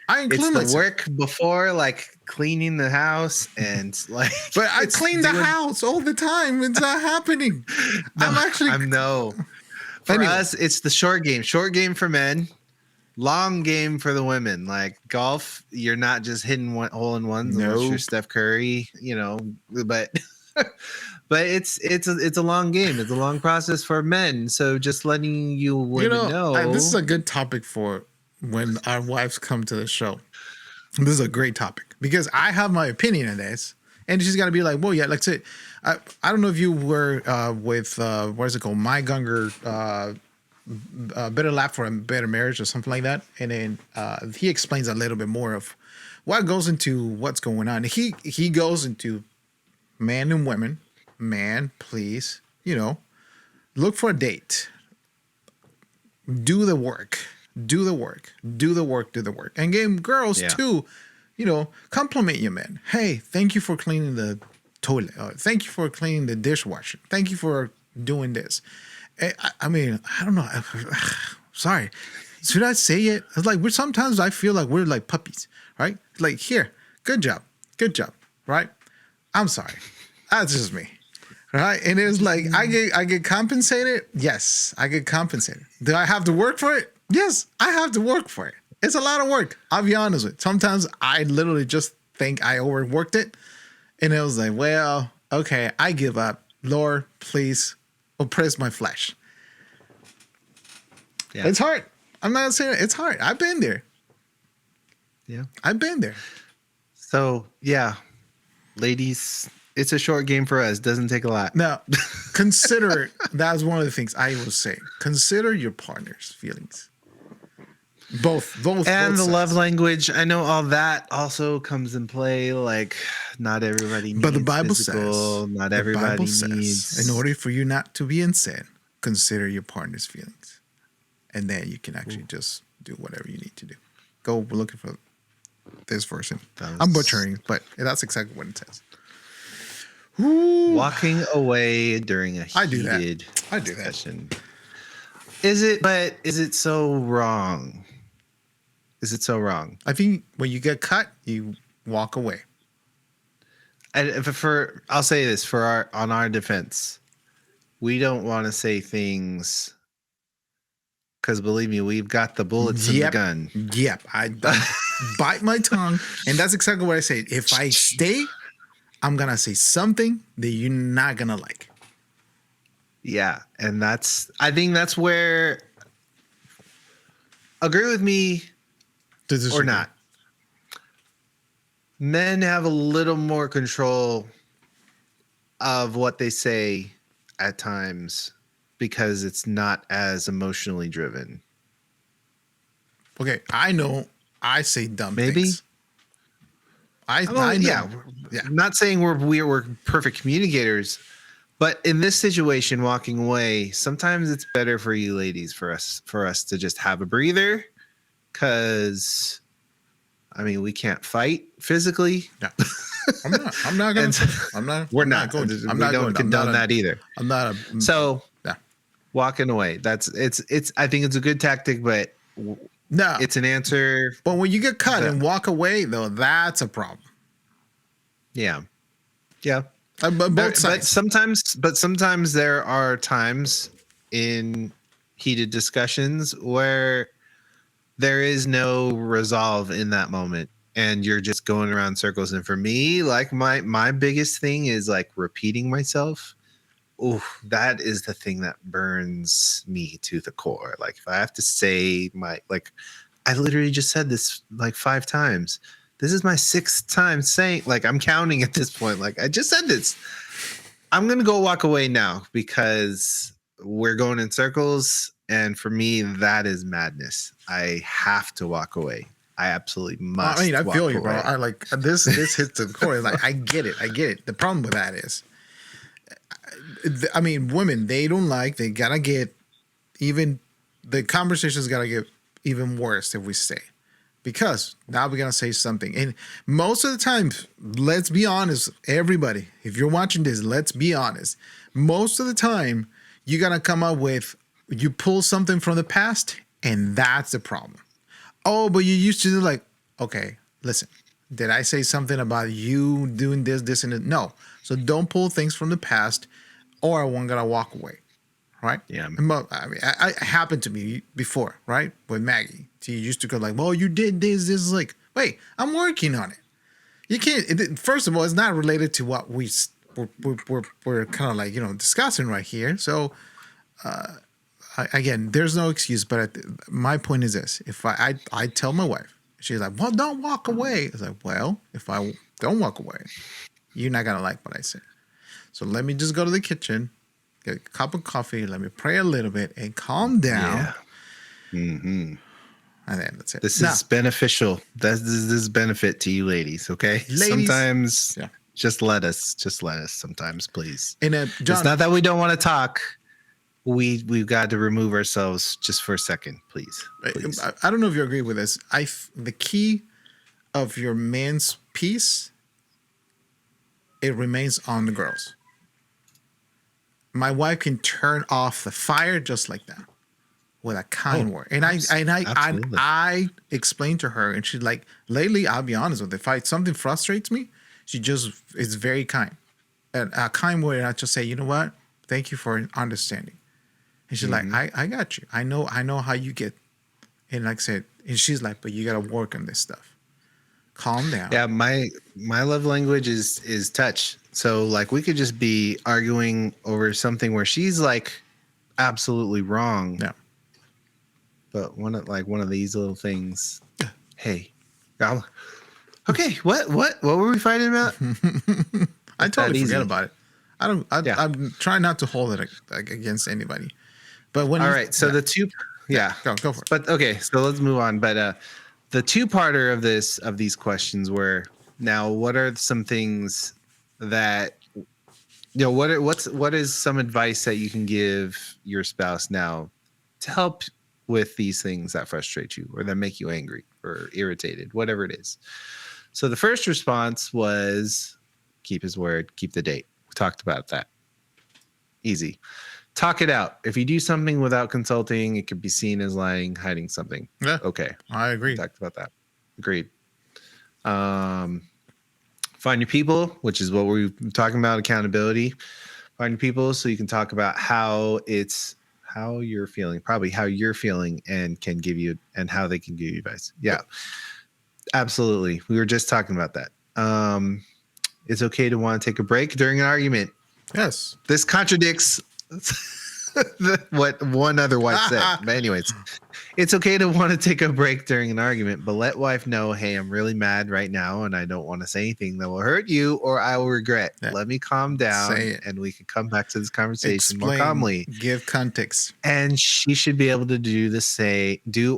I include It's the myself. work before, like cleaning the house and like. But I clean the house all the time. It's not happening. I'm no. For Anyway. us, it's the short game. Short game for men, long game for the women. Like golf, you're not just hitting one hole in ones unless you're Steph Curry, but but it's a long game. It's a long process for men. So just letting you women know. This is a good topic for when our wives come to the show. This is a great topic because I have my opinion on this, and she's gonna be like, "Well, yeah, like say, I don't know if you were with what is it called, My Gunger, Better Lap for a Better Marriage or something like that," and then he explains a little bit more of what goes into what's going on. He goes into man and women. Man, please, look for a date. Do the work. And game girls too, compliment you, man. Hey, thank you for cleaning the toilet. Thank you for cleaning the dishwasher. Thank you for doing this. I mean, I don't know. Sorry. Should I say it? It's like sometimes I feel like we're like puppies, right? Like, here, good job, right? I'm sorry. That's just me. Right. And it's like I get compensated. Yes, I get compensated. Do I have to work for it? Yes, I have to work for it. It's a lot of work. I'll be honest with you. Sometimes I literally just think I overworked it. And it was like, well, okay, I give up. Lord, please oppress my flesh. Yeah. It's hard. I'm not saying it's hard. I've been there. Yeah. I've been there. So yeah, ladies, it's a short game for us. Doesn't take a lot. Now, consider that's one of the things I will say. Consider your partner's feelings. Both And the love sides. language, I know all that also comes in play. Like, not everybody needs But the Bible physical. says, Not the everybody Bible says, needs. in order for you not to be insane, consider your partner's feelings, and then you can actually just do whatever you need to do. Go looking for this version. I'm butchering, but that's exactly what it says. Ooh. Walking away during a I do that. heated I do that. discussion. Is it so wrong? Is it so wrong? I think when you get cut, you walk away. And I'll say this on our defense, we don't want to say things because believe me, we've got the bullets in the gun. Yep. I bite my tongue, and that's exactly what I say. If I stay, I'm gonna say something that you're not gonna like. Yeah, and I think that's where agree with me or not. Men have a little more control of what they say at times because it's not as emotionally driven. Okay, I know I say dumb Maybe. things. I know. Yeah. I'm not saying we're perfect communicators, but in this situation, walking away, sometimes it's better for you ladies for us to just have a breather, because I mean we can't fight physically. No, I'm not going to. We're not going to. We don't condone that either. I'm not a. So yeah. Walking away. It's. I think it's a good tactic, but no, it's an answer. But when you get cut and walk away, though, that's a problem. Yeah. Yeah. Both sides. But sometimes there are times in heated discussions where there is no resolve in that moment, and you're just going around circles. And for me, like my biggest thing is like repeating myself. Oh, that is the thing that burns me to the core. Like if I have to say I literally just said this like 5 times. This is my 6th time saying, like, I'm counting at this point. Like I just said this. I'm going to go walk away now because we're going in circles. And for me, that is madness. I have to walk away. I absolutely must. I mean, I feel you, away. bro. I like this hits the core. Like I get it. The problem with that is, I mean, women, they gotta get even, the conversation's gotta get even worse if we stay. Because now we're gonna say something. And most of the time, let's be honest, everybody, if you're watching this, let's be honest. Most of the time, you're gonna come up with, you pull something from the past, and that's the problem. Oh, but you used to do like, okay, listen, did I say something about you doing this, and this? No. So don't pull things from the past, or I'm gonna walk away. Right? Yeah. I mean, it happened to me before, right? With Maggie. She used to go like, well, you did this. This is like, wait, I'm working on it. You can't, first of all, it's not related to what we're kind of like, discussing right here. So, again, there's no excuse, but my point is this. If I tell my wife, she's like, well, don't walk away. I was like, well, if I don't walk away, you're not going to like what I say. So let me just go to the kitchen, get a cup of coffee, let me pray a little bit and calm down. Yeah. Mm-hmm. And then that's it. This is beneficial. This is benefit to you ladies, okay? Ladies, sometimes just let us sometimes, please. And John, it's not that we don't want to talk. We've got to remove ourselves just for a second, please. I don't know if you agree with this. The key of your man's peace, it remains on the girls. My wife can turn off the fire just like that with a kind word. And I explained to her, and she's like, lately, I'll be honest with you, if something frustrates me, she just is very kind. And a kind word, I just say, you know what? Thank you for understanding. And she's like, I got you. I know how you get. And like I said, and she's like, but you got to work on this stuff. Calm down. Yeah, my love language is touch. So like we could just be arguing over something where she's like absolutely wrong. Yeah. but one of these little things. Hey, okay, what were we fighting about? I totally forget easy. about it. I don't. Yeah. I'm trying not to hold it like against anybody. But when All you, right, so yeah, the two, yeah, go for it. but okay, so let's move on. But the two-parter of these questions were, now what are some things that what is some advice that you can give your spouse now to help with these things that frustrate you or that make you angry or irritated, whatever it is. So the first response was keep his word, keep the date. We talked about that. Easy. Talk it out. If you do something without consulting, it could be seen as lying, hiding something. Yeah, Okay. I We agree. talked about that. Agreed. Um, find your people, which is what we're talking about, accountability. Find your people so you can talk about how you're feeling, probably how you're feeling, and can give you and how they can give you advice. Yeah, absolutely. We were just talking about that. It's okay to want to take a break during an argument. Yes. This contradicts what one other wife said. But anyways, it's okay to want to take a break during an argument, but let wife know, hey, I'm really mad right now and I don't want to say anything that will hurt you or I will regret. Yeah. Let me calm down Say it. and we can come back to this conversation more Explain. calmly. Give context. And she should be able to do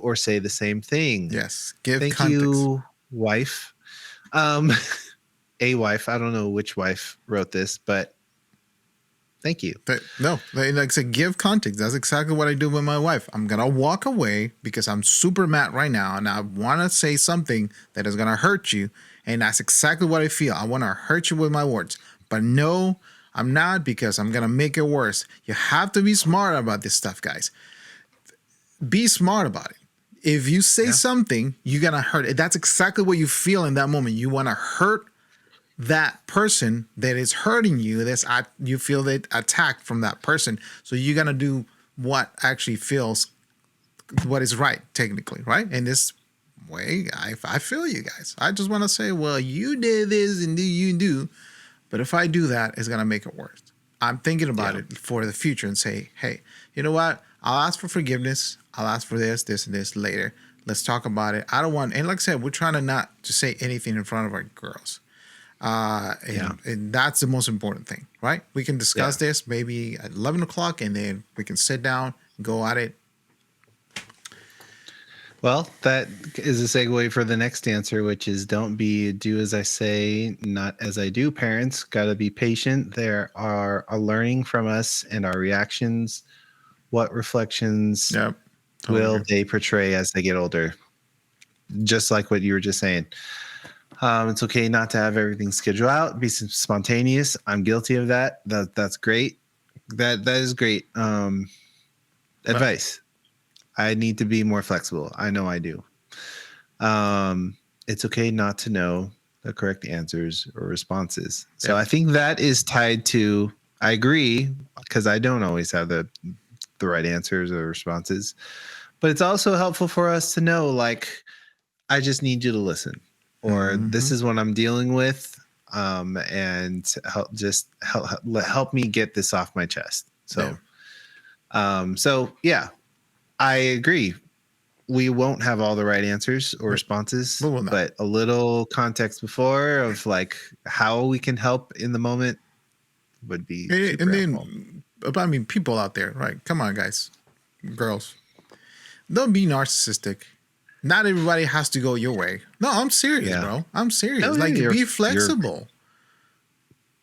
or say the same thing. Yes. Give Thank context. you, wife. A wife. I don't know which wife wrote this, but thank you. No, like I said, give context. That's exactly what I do with my wife. I'm gonna walk away because I'm super mad right now, and I want to say something that is gonna hurt you, and that's exactly what I feel. I want to hurt you with my words, but no, I'm not, because I'm gonna make it worse. You have to be smart about this stuff, guys. Be smart about it. If you say something, you're gonna hurt it. That's exactly what you feel in that moment. You want to hurt that person that is hurting you. You feel that attack from that person, so you're gonna do what actually feels what is right, technically, right? In this way, I feel you guys. I just want to say, well, you did this and you do, but if I do that, it's gonna make it worse. I'm thinking about it for the future and say, hey, you know what? I'll ask for forgiveness. I'll ask for this, and this later. Let's talk about it. I don't want, and like I said, we're trying to not to say anything in front of our girls. And that's the most important thing, right? We can discuss this maybe at 11 o'clock and then we can sit down and go at it. Well, that is a segue for the next answer, which is don't do as I say, not as I do. Parents got to be patient. There are a learning from us and our reactions. What reflections will they portray as they get older? Just like what you were just saying. It's okay not to have everything scheduled out. Be spontaneous. I'm guilty of that. That's great. That is great advice. I need to be more flexible. I know I do. It's okay not to know the correct answers or responses. So I think that is tied to, I agree, because I don't always have the right answers or responses. But it's also helpful for us to know, like, I just need you to listen. Or this is what I'm dealing with, and help me get this off my chest. So, I agree. We won't have all the right answers or responses, but a little context before of like how we can help in the moment would be super helpful. I mean, people out there, right? Come on, guys, girls, don't be narcissistic. Not everybody has to go your way. No, I'm serious, bro. I'm serious. Be flexible.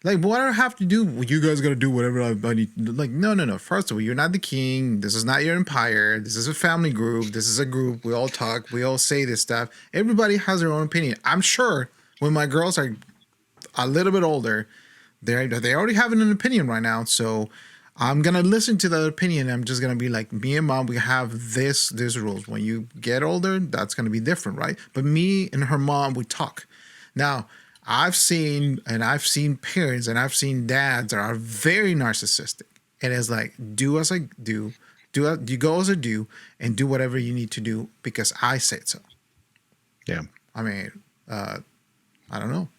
Like, what do I have to do? Well, you guys got to do whatever I need. Like, no. First of all, you're not the king. This is not your empire. This is a family group. This is a group. We all talk. We all say this stuff. Everybody has their own opinion. I'm sure when my girls are a little bit older, they already have an opinion right now. So I'm gonna listen to that opinion. I'm just gonna be like, me and mom, we have these rules. When you get older, that's gonna be different, right? But me and her mom, we talk. Now, I've seen parents and I've seen dads that are very narcissistic, and it's like, do as I do, you go as I do, and do whatever you need to do because I said so. Yeah, I mean, I don't know.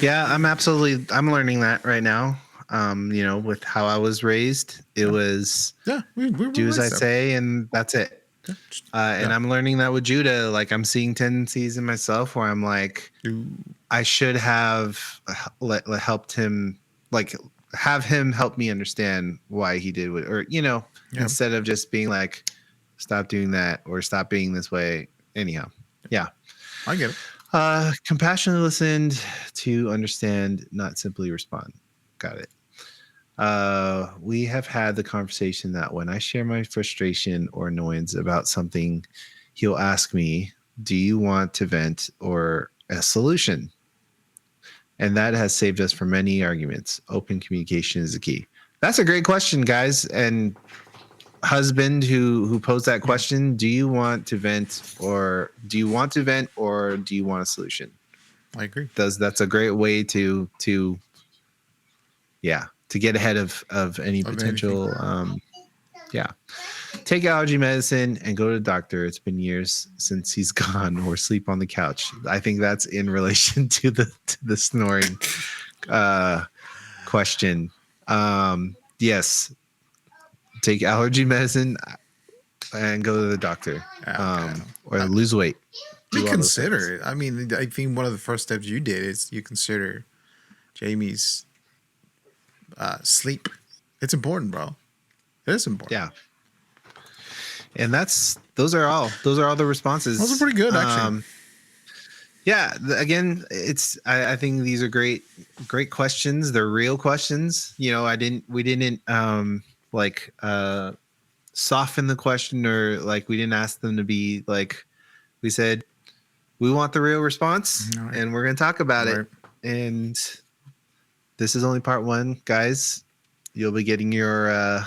Yeah, I'm learning that right now. with how I was raised, it was Yeah, we were do as I raised there. say, and that's it. Yeah. And Yeah. I'm learning that with Judah. Like I'm seeing tendencies in myself where I'm like, Ooh. I should have helped him, like have him help me understand why he did what, or Yeah. instead of just being like, stop doing that or stop being this way. Anyhow, yeah. I get it. Compassionately listened to understand, not simply respond. Got it. We have had the conversation that when I share my frustration or annoyance about something, he'll ask me, do you want to vent or a solution? And that has saved us from many arguments. Open communication is the key. That's a great question, guys. And husband who posed that question, do you want to vent or do you want a solution? I agree. That's a great way to get ahead of any Of potential take allergy medicine and go to the doctor. It's been years since he's gone, or sleep on the couch. I think that's in relation to the snoring question. Yes, take allergy medicine and go to the doctor, or lose weight. Do all those things. Reconsider it. I mean, I think one of the first steps you did is you consider Jamie's sleep. It's important, bro. It is important. Yeah. And those are all the responses. Those are pretty good, actually. Again, I think these are great questions. They're real questions. We didn't soften the question, or like we didn't ask them to be like, we said we want the real response, right. And we're going to talk about Right. it. And this is only part one, guys. You'll be getting your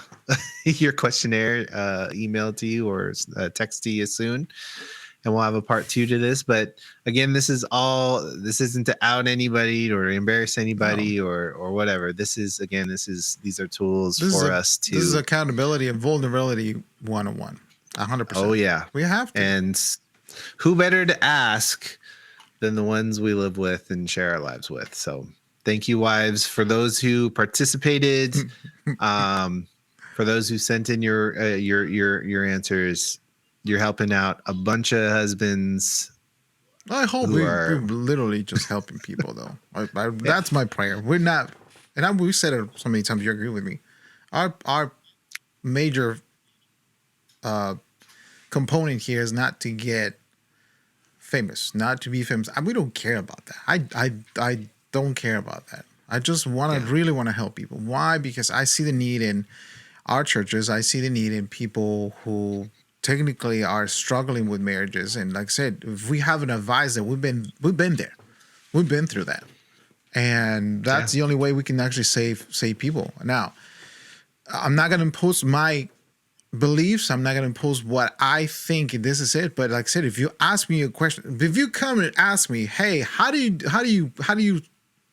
your questionnaire emailed to you or text to you soon, and we'll have a part 2 to this. But again, this isn't to out anybody or embarrass anybody or whatever. These are tools for us to. This is accountability and vulnerability 101. 100%. Oh yeah, we have to. And who better to ask than the ones we live with and share our lives with? So thank you, wives, for those who participated, for those who sent in your answers. You're helping out a bunch of husbands. I hope we're literally just helping people, though. That's my prayer. We're not, and we've said it so many times. You agree with me? Our major component here is not to get famous, not to be famous. We don't care about that. I don't care about that. I just really want to help people. Why? Because I see the need in our churches. I see the need in people who technically are struggling with marriages. And like I said, if we have an advisor, we've been there. We've been through that. And that's the only way we can actually save people. Now, I'm not going to impose my beliefs. I'm not going to impose what I think this is it. But like I said, if you ask me a question, if you come and ask me, hey, how do you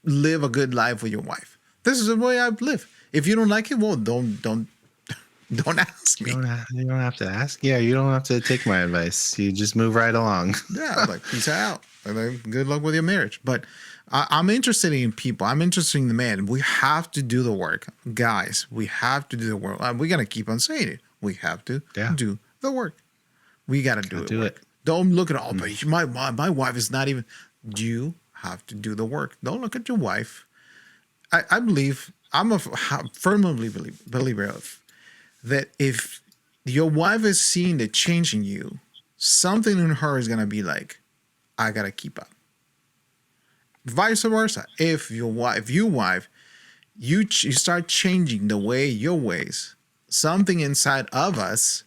live a good life with your wife? This is the way I live. If you don't like it, well, don't ask me. You don't have to ask. Yeah, you don't have to take my advice. You just move right along. Yeah, like peace out. Good luck with your marriage. But I'm interested in people. I'm interested in the man. We have to do the work, guys. We have to do the work. We're gonna keep on saying it. We have to do the work. We gotta do it. Don't look at but my wife is not even. You have to do the work. Don't look at your wife. I believe I'm a firmly believer of that. If your wife is seeing the change in you, something in her is gonna be like, I gotta keep up. Vice versa. If you start changing the way your ways, something inside of us,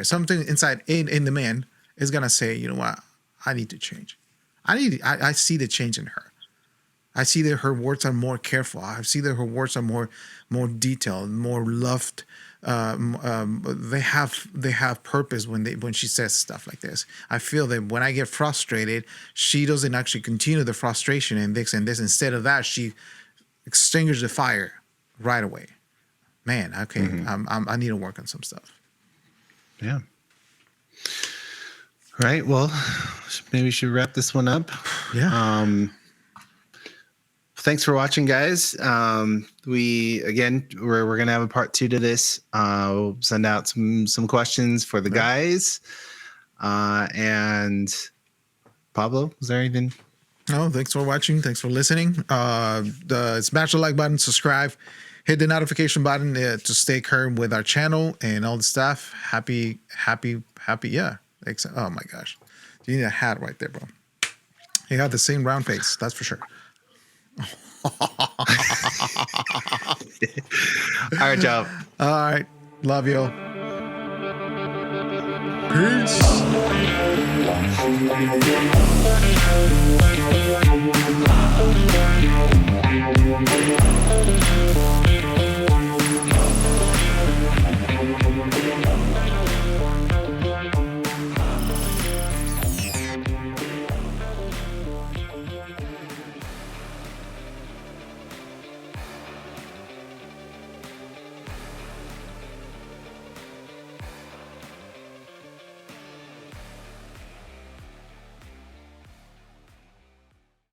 something inside in the man is gonna say, you know what, I need to change. I see the change in her. I see that her words are more careful. I see that her words are more detailed, more loved. They have purpose when she says stuff like this. I feel that when I get frustrated, she doesn't actually continue the frustration and this and this. Instead of that, she extinguishes the fire right away. Man, okay, I need to work on some stuff. Yeah. Right. Well, maybe we should wrap this one up. Yeah. Thanks for watching, guys. we're gonna have a part 2 to this. We'll send out some questions for the guys. And Pablo, is there anything? No, thanks for watching. Thanks for listening. Smash the like button, subscribe, hit the notification button to stay current with our channel and all the stuff. Happy. Yeah. Oh my gosh. You need a hat right there, bro. You got the same round face. That's for sure. All right, y'all. All right. Love you. Peace.